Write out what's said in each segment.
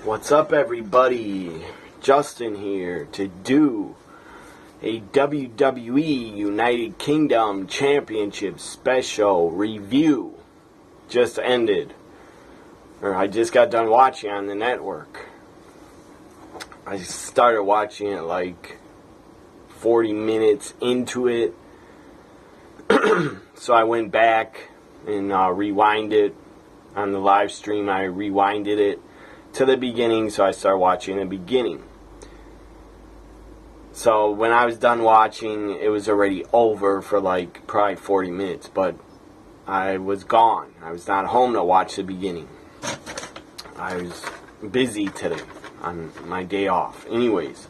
What's up, everybody? Justin here to do a WWE United Kingdom Championship special review. Just ended, or I just got done watching on the network. I started watching it like 40 minutes into it, so I went back and rewind it on the live stream. I rewinded it to the beginning, so I started watching the beginning. So when I was done watching, it was already over for like probably 40 minutes, but I was gone. I was not home to watch the beginning. I was busy today on my day off. Anyways,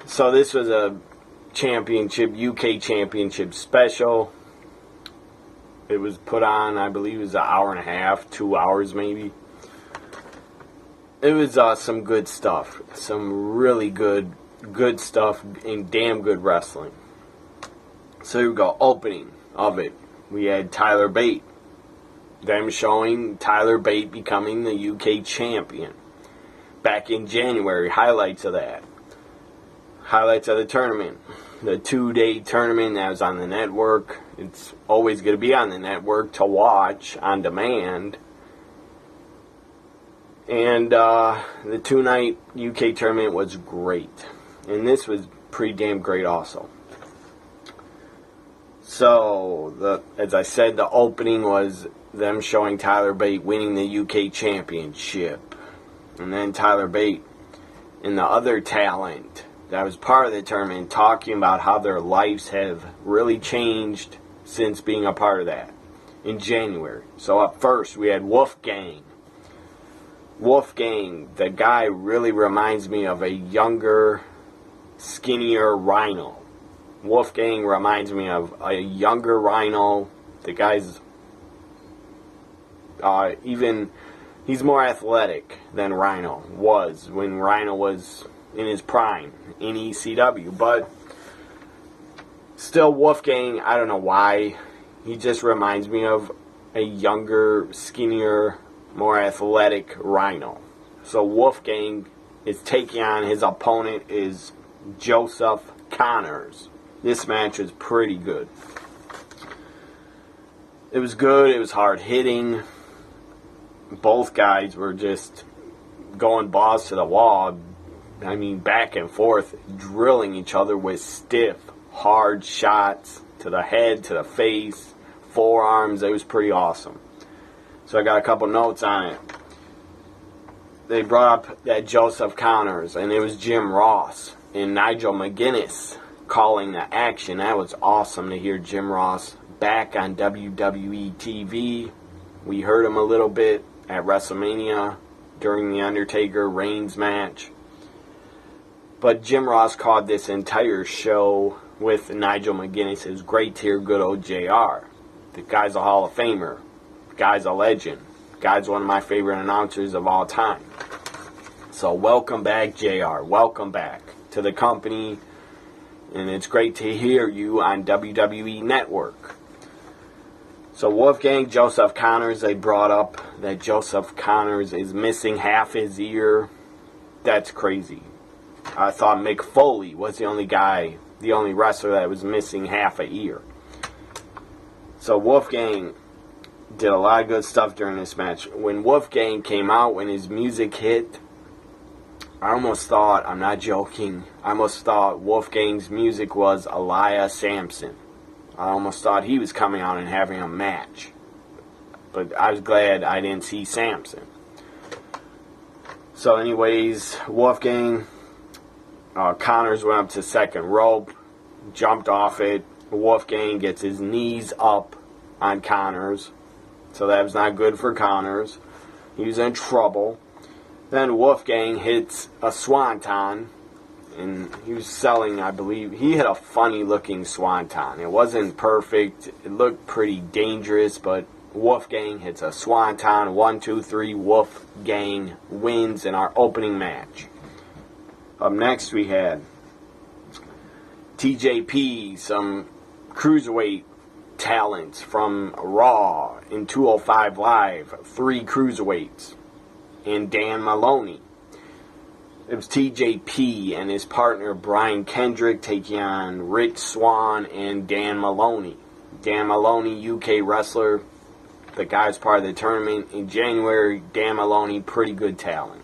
so this was a UK championship special. It was put on, I believe it was an hour and a half, 2 hours maybe. It was some good stuff. Some really good stuff and damn good wrestling. So here we go. Opening of it. We had Tyler Bate. Them showing Tyler Bate becoming the UK champion. Back in January. Highlights of that. Highlights of the tournament. The 2-day tournament that was on the network. It's always going to be on the network to watch on demand. And the 2-night UK tournament was great. And this was pretty damn great also. So, as I said, the opening was them showing Tyler Bate winning the UK championship. And then Tyler Bate and the other talent that was part of the tournament talking about how their lives have really changed since being a part of that in January. So up first we had Wolfgang. Wolfgang, the guy really reminds me of a younger, skinnier Rhino. Wolfgang reminds me of a younger Rhino. The guy's he's more athletic than Rhino was when Rhino was in his prime in ECW. But still, Wolfgang, I don't know why, he just reminds me of a younger, skinnier, more athletic Rhino. So Wolfgang is taking on, his opponent is Joseph Connors. This match was pretty good. It was good. It was hard hitting. Both guys were just going balls to the wall. I mean, back and forth, drilling each other with stiff, hard shots to the head, to the face, forearms. It was pretty awesome. So I got a couple notes on it. They brought up that Joseph Connors, and it was Jim Ross and Nigel McGuinness calling the action. That was awesome to hear Jim Ross back on WWE TV. We heard him a little bit at WrestleMania during the Undertaker Reigns match. But Jim Ross called this entire show with Nigel McGuinness. It was great to hear good old JR. The guy's a Hall of Famer. Guy's a legend. Guy's one of my favorite announcers of all time. So welcome back, JR. Welcome back to the company. And it's great to hear you on WWE Network. So Wolfgang, Joseph Connors, they brought up that Joseph Connors is missing half his ear. That's crazy. I thought Mick Foley was the only wrestler that was missing half a ear. So Wolfgang did a lot of good stuff during this match. When Wolfgang came out, when his music hit, I almost thought, I'm not joking, I almost thought Wolfgang's music was Elias Sampson. I almost thought he was coming out and having a match. But I was glad I didn't see Sampson. So anyways, Wolfgang, Connors went up to second rope, jumped off it. Wolfgang gets his knees up on Connors. So that was not good for Connors. He was in trouble. Then Wolfgang hits a swanton. And he was selling, I believe, he hit a funny looking swanton. It wasn't perfect. It looked pretty dangerous, but Wolfgang hits a swanton. 1, 2, 3, Wolfgang wins in our opening match. Up next we had TJP, some cruiserweight talents from Raw in 205 Live, 3 cruiserweights. and Dan Maloney. It was TJP and his partner Brian Kendrick taking on Rich Swann and Dan Maloney. Dan Maloney, UK wrestler. The guy's part of the tournament in January. Dan Maloney, pretty good talent.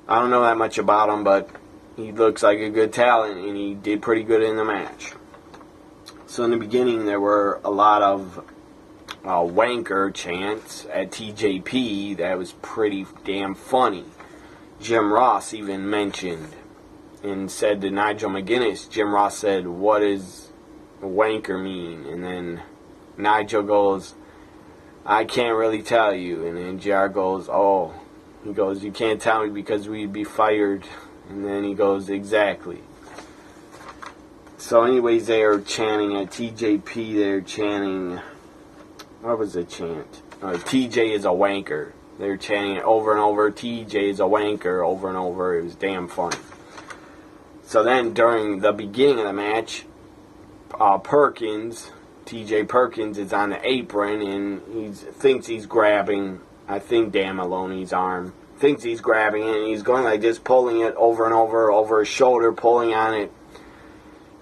I don't know that much about him, but he looks like a good talent, and he did pretty good in the match. So in the beginning, there were a lot of wanker chants at TJP. That was pretty damn funny. Jim Ross even mentioned and said to Nigel McGuinness, Jim Ross said, "What does wanker mean?" And then Nigel goes, "I can't really tell you." And then JR goes, "Oh." He goes, "You can't tell me because we'd be fired." And then he goes, "Exactly." So anyways, they are chanting at TJP, they're chanting, what was the chant? TJ is a wanker. They're chanting it over and over, TJ is a wanker, over and over. It was damn funny. So then during the beginning of the match, TJ Perkins is on the apron and he thinks he's grabbing, I think, Dan Maloney's arm. Thinks he's grabbing it and he's going like this, pulling it over and over his shoulder, pulling on it.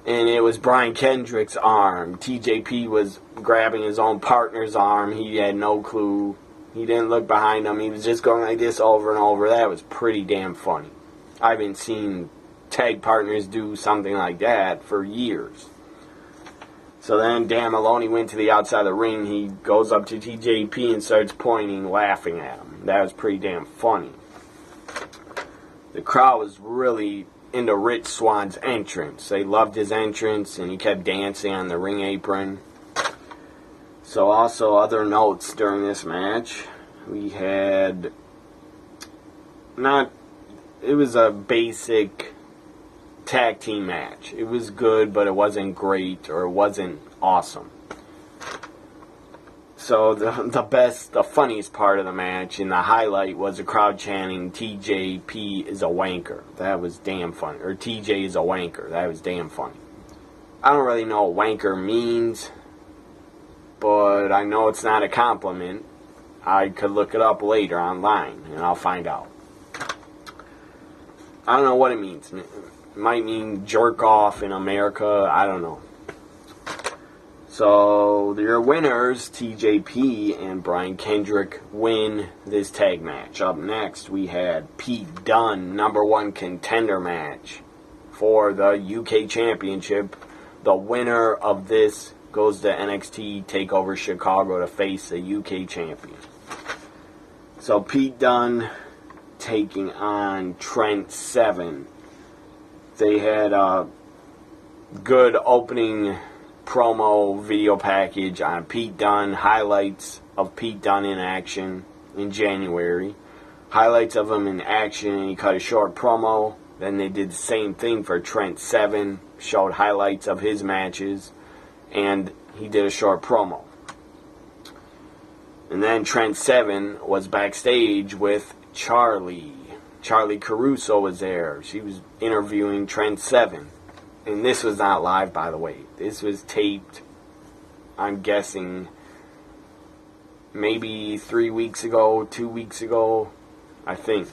And it was Brian Kendrick's arm. TJP was grabbing his own partner's arm. He had no clue. He didn't look behind him. He was just going like this over and over. That was pretty damn funny. I haven't seen tag partners do something like that for years. So then Dan Maloney went to the outside of the ring. He goes up to TJP and starts pointing, laughing at him. That was pretty damn funny. The crowd was really into Rich Swann's entrance. They loved his entrance, and he kept dancing on the ring apron. So also other notes during this match, we had it was a basic tag team match. It was good, but it wasn't great, or it wasn't awesome. So the funniest part of the match and the highlight was the crowd chanting, TJP is a wanker. That was damn funny. Or TJ is a wanker. That was damn funny. I don't really know what wanker means, but I know it's not a compliment. I could look it up later online, and I'll find out. I don't know what it means. It might mean jerk off in America. I don't know. So, your winners, TJP and Brian Kendrick, win this tag match. Up next, we had Pete Dunn, #1 contender match for the UK Championship. The winner of this goes to NXT TakeOver Chicago to face the UK champion. So, Pete Dunn taking on Trent 7. They had a good opening promo video package on Pete Dunn, highlights of Pete Dunn in action in January, highlights of him in action, and he cut a short promo. Then they did the same thing for Trent 7, showed highlights of his matches, and he did a short promo. And then Trent 7 was backstage with Charlie. Charlie Caruso was there. She was interviewing Trent 7. And this was not live, by the way. This was taped, I'm guessing, maybe 3 weeks ago, 2 weeks ago, I think.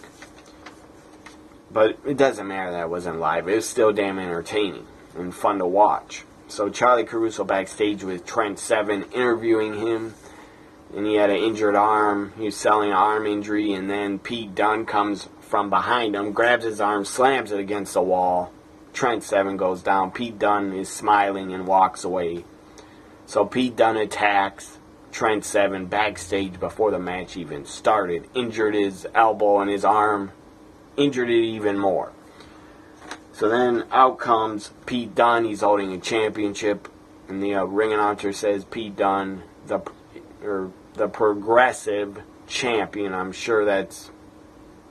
But it doesn't matter that it wasn't live. It was still damn entertaining and fun to watch. So Charlie Caruso backstage with Trent 7 interviewing him. And he had an injured arm. He was selling an arm injury. And then Pete Dunn comes from behind him, grabs his arm, slams it against the wall. Trent 7 goes down. Pete Dunn is smiling and walks away. So Pete Dunn attacks Trent 7 backstage before the match even started. Injured his elbow and his arm. Injured it even more. So then out comes Pete Dunn. He's holding a championship. And the ring announcer says Pete Dunn, the progressive champion. I'm sure that's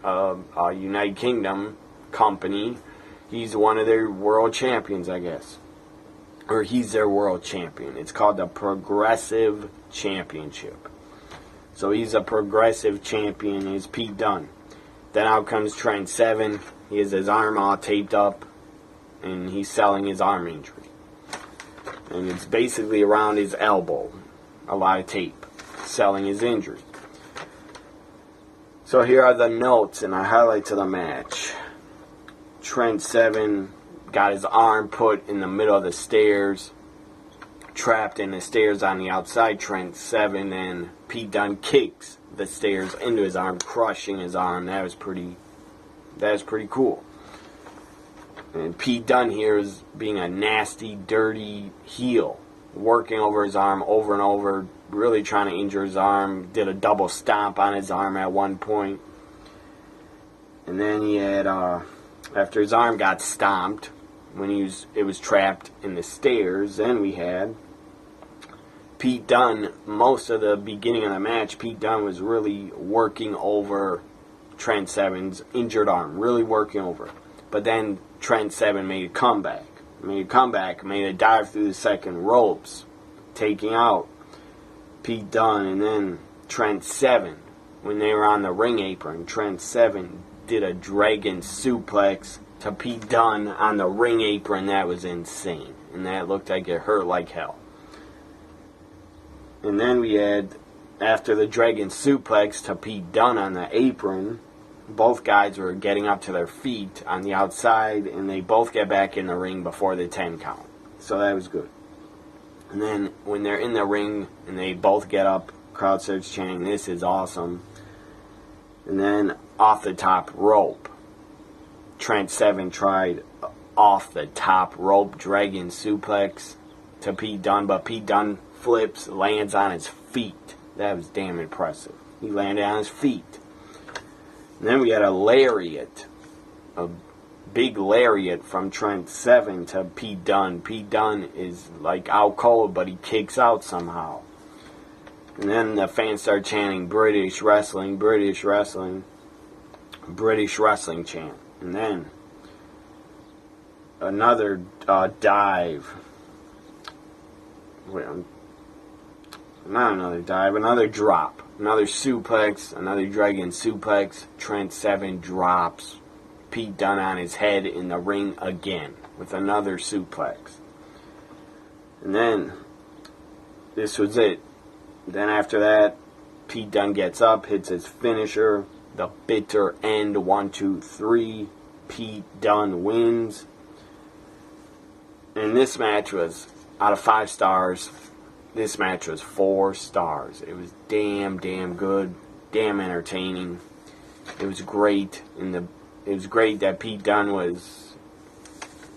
a United Kingdom company. He's one of their world champions, I guess. Or he's their world champion. It's called the Progressive Championship. So he's a progressive champion. Is Pete Dunn. Then out comes Trent 7. He has his arm all taped up. And he's selling his arm injury. And it's basically around his elbow. A lot of tape. Selling his injury. So here are the notes and the highlights of the match. Trent 7 got his arm put in the middle of the stairs, trapped in the stairs on the outside. Trent 7 and Pete Dunn kicks the stairs into his arm, crushing his arm. That was pretty cool. And Pete Dunn here is being a nasty, dirty heel, working over his arm over and over, really trying to injure his arm. Did a double stomp on his arm at one point. And then he had, after his arm got stomped, when it was trapped in the stairs, then we had Pete Dunn. Most of the beginning of the match, Pete Dunn was really working over Trent 7's injured arm, really working over. But then Trent 7 made a comeback, made a dive through the second ropes, taking out Pete Dunn. And then Trent 7, when they were on the ring apron, Trent 7 did a dragon suplex to Pete Dunn on the ring apron. That was insane, and that looked like it hurt like hell. And then we had, after the dragon suplex to Pete Dunn on the apron, both guys were getting up to their feet on the outside, and they both get back in the ring before the 10 count. So that was good. And then when they're in the ring and they both get up, crowd starts chanting, "This is awesome." And then off the top rope, Trent 7 tried off the top rope dragon suplex to Pete Dunn, but Pete Dunn flips, lands on his feet. That was damn impressive. He landed on his feet. And then we had a lariat, a big lariat from Trent 7 to Pete Dunn. Pete Dunn is like out cold, but he kicks out somehow. And then the fans start chanting British wrestling, British wrestling, British wrestling chant. And then another dive. Not another dive, another drop. Another suplex, another dragon suplex. Trent 7 drops Pete Dunn on his head in the ring again with another suplex. And then this was it. Then after that, Pete Dunn gets up, hits his finisher, the bitter end, 1, 2, 3. Pete Dunn wins. And this match was, out of 5 stars, this match was 4 stars. It was damn good, damn entertaining. It was great. It was great that Pete Dunn was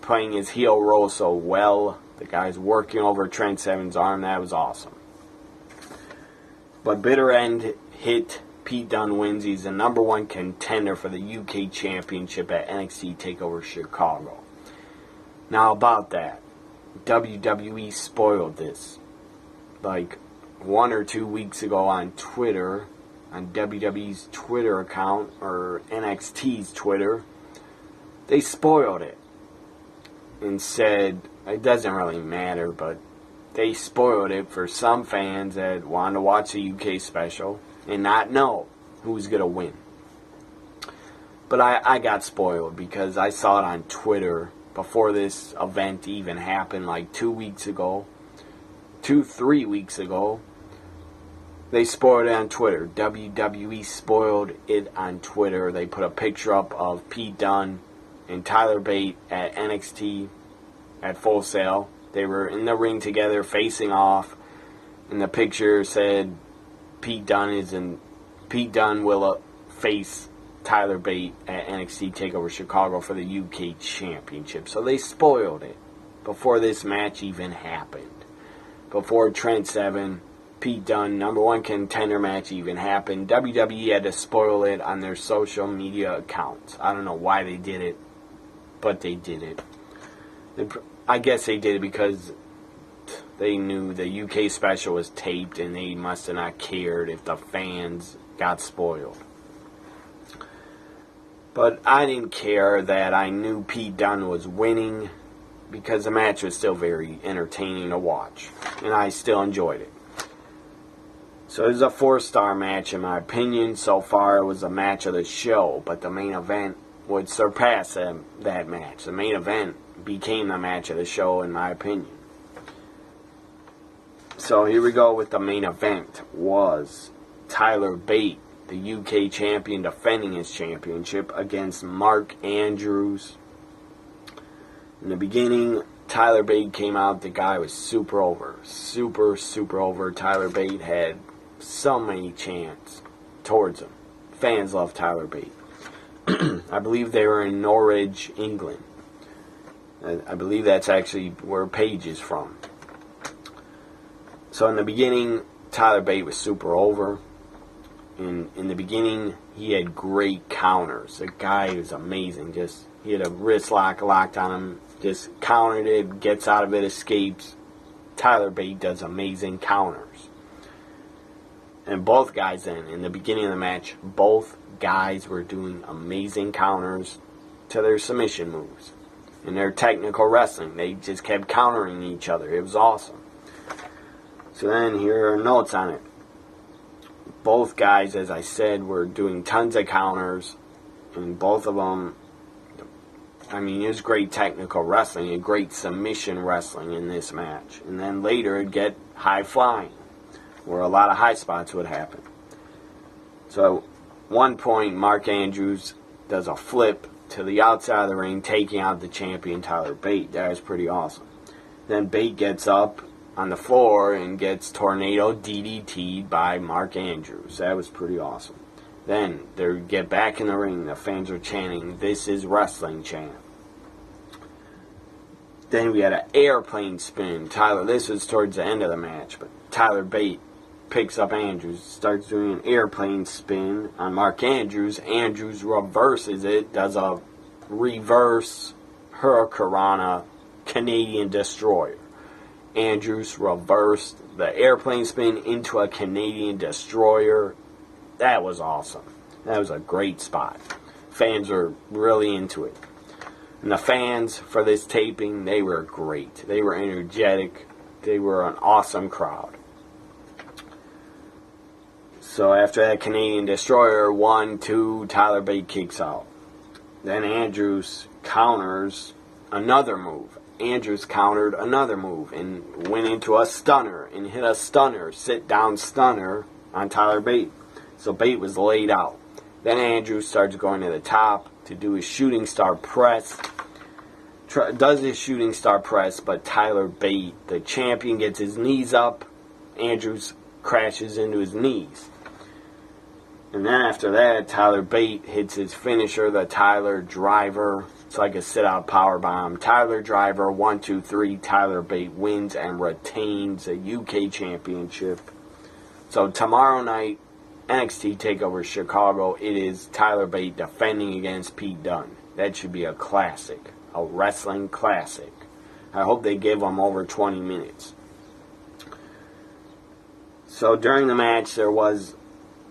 playing his heel role so well. The guy's working over Trent 7's arm. That was awesome. But bitter end hit. Pete Dunn wins. He's the #1 contender for the UK Championship at NXT TakeOver Chicago. Now about that, WWE spoiled this. Like 1 or 2 weeks ago on Twitter, on WWE's Twitter account, or NXT's Twitter, they spoiled it and said, it doesn't really matter, but they spoiled it for some fans that wanted to watch the UK special and not know who's going to win. But I got spoiled because I saw it on Twitter before this event even happened, like 2 weeks ago. 3 weeks ago, they spoiled it on Twitter. WWE spoiled it on Twitter. They put a picture up of Pete Dunn and Tyler Bate at NXT at Full Sail. They were in the ring together, facing off, and the picture said Pete Dunn will face Tyler Bate at NXT TakeOver Chicago for the UK Championship. So they spoiled it before this match even happened. Before Trent 7, Pete Dunn, #1 contender match even happened. WWE had to spoil it on their social media accounts. I don't know why they did it, but they did it. I guess they did it because they knew the UK special was taped and they must have not cared if the fans got spoiled. But I didn't care that I knew Pete Dunn was winning, because the match was still very entertaining to watch, and I still enjoyed it. So it was a 4-star match in my opinion. So far it was a match of the show, but the main event would surpass that match. The main event became the match of the show in my opinion. So here we go with the main event. Was Tyler Bate the UK champion, defending his championship against Mark Andrews. In the beginning, Tyler Bate came out. The guy was super over. Super over. Tyler Bate had so many chants towards him. Fans love Tyler Bate. I believe they were in Norwich, England. I believe that's actually where Paige is from. So in the beginning, Tyler Bate was super over. In the beginning, he had great counters. The guy was amazing. He had a wrist lock locked on him. Just countered it, gets out of it, escapes. Tyler Bate does amazing counters. And both guys then, in the beginning of the match, both guys were doing amazing counters to their submission moves. In their technical wrestling, they just kept countering each other. It was awesome. So then here are notes on it. Both guys, as I said, were doing tons of counters. And both of them, I mean, it was great technical wrestling and great submission wrestling in this match. And then later it'd get high flying, where a lot of high spots would happen. So at one point, Mark Andrews does a flip to the outside of the ring, taking out the champion Tyler Bate. That was pretty awesome. Then Bate gets up on the floor and gets tornado DDT'd by Mark Andrews. That was pretty awesome. Then they get back in the ring. The fans are chanting, "This is wrestling" chant. Then we had an airplane spin. This was towards the end of the match, but Tyler Bate picks up Andrews, starts doing an airplane spin on Mark Andrews. Andrews reverses it, does a reverse Hurricanrana Canadian Destroyer. Andrews reversed the airplane spin into a Canadian Destroyer. That was awesome. That was a great spot. Fans are really into it. And the fans for this taping, they were great. They were energetic. They were an awesome crowd. So after that Canadian Destroyer, 1, 2, Tyler Bate kicks out. Then Andrews counters another move. Andrews countered another move and went into a stunner and hit a stunner, sit-down stunner on Tyler Bate. So Bate was laid out. Then Andrews starts going to the top to do his shooting star press. Does his shooting star press, but Tyler Bate, the champion, gets his knees up. Andrews crashes into his knees. And then after that, Tyler Bate hits his finisher, the Tyler Driver. It's like a sit-out powerbomb. Tyler Driver, 1, 2, 3. Tyler Bate wins and retains the UK Championship. So tomorrow night, NXT TakeOver Chicago, it is Tyler Bate defending against Pete Dunne. That should be a classic, a wrestling classic. I hope they give him over 20 minutes. So during the match,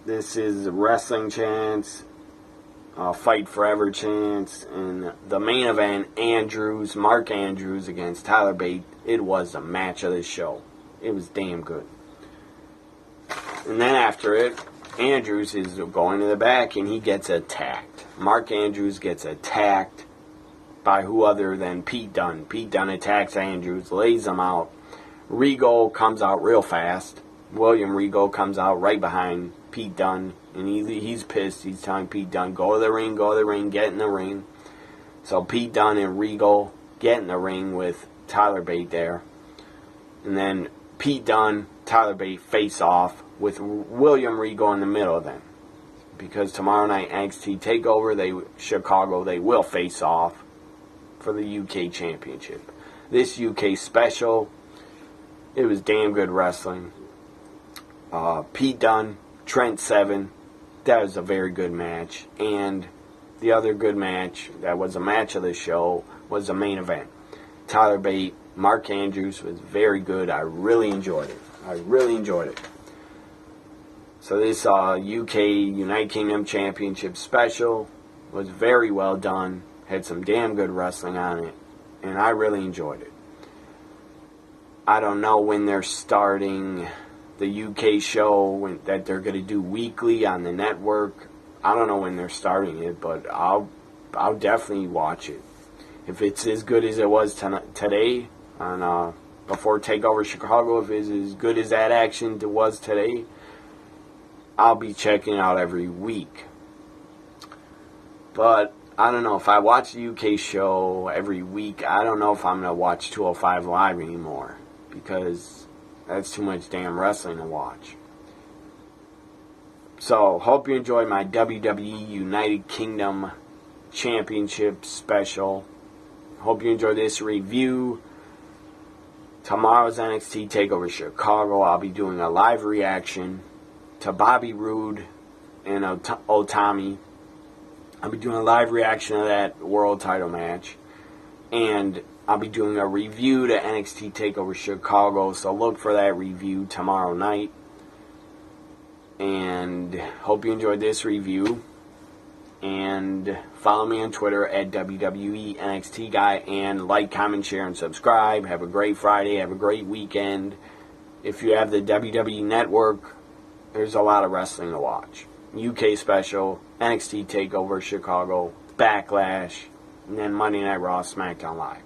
this is wrestling chants, Fight Forever chants, and the main event, Mark Andrews against Tyler Bate. It was the match of the show. It was damn good. And then after it, Andrews is going to the back and he gets attacked. Mark Andrews gets attacked by who other than Pete Dunne. Pete Dunne attacks Andrews, lays him out. Regal comes out real fast. William Regal comes out right behind Pete Dunne, and he's pissed. He's telling Pete Dunne, go to the ring, get in the ring. So Pete Dunne and Regal get in the ring with Tyler Bate there. And then Pete Dunne, Tyler Bate face off with William Regal in the middle of them. Because tomorrow night, NXT TakeOver, Chicago, they will face off for the UK Championship. This UK special, it was damn good wrestling. Pete Dunne, Trent 7, that was a very good match. And the other good match, that was a match of the show, was the main event. Tyler Bate, Mark Andrews was very good. I really enjoyed it. So this UK United Kingdom Championship special was very well done. Had some damn good wrestling on it. And I really enjoyed it. I don't know when they're starting the UK show that they're going to do weekly on the network. I don't know when they're starting it, but I'll definitely watch it. If it's as good as it was today on before TakeOver Chicago, if it's as good as that action was today, I'll be checking out every week. But I don't know, if I watch the UK show every week, I don't know if I'm going to watch 205 Live anymore, because that's too much damn wrestling to watch. So, hope you enjoyed my WWE United Kingdom Championship special. Hope you enjoyed this review. Tomorrow's NXT TakeOver Chicago, I'll be doing a live reaction to Bobby Roode and Otami. I'll be doing a live reaction to that world title match. And I'll be doing a review to NXT TakeOver Chicago, so look for that review tomorrow night. And hope you enjoyed this review. And follow me on Twitter at WWE NXT Guy. And like, comment, share, and subscribe. Have a great Friday. Have a great weekend. If you have the WWE Network, there's a lot of wrestling to watch. UK Special, NXT TakeOver Chicago, Backlash, and then Monday Night Raw, SmackDown Live.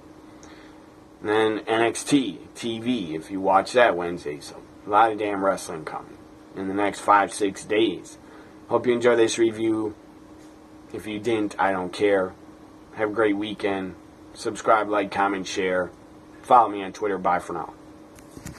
And then NXT TV, if you watch that Wednesday. So a lot of damn wrestling coming in the next 5-6 days. Hope you enjoy this review. If you didn't, I don't care. Have a great weekend. Subscribe, like, comment, share. Follow me on Twitter. Bye for now.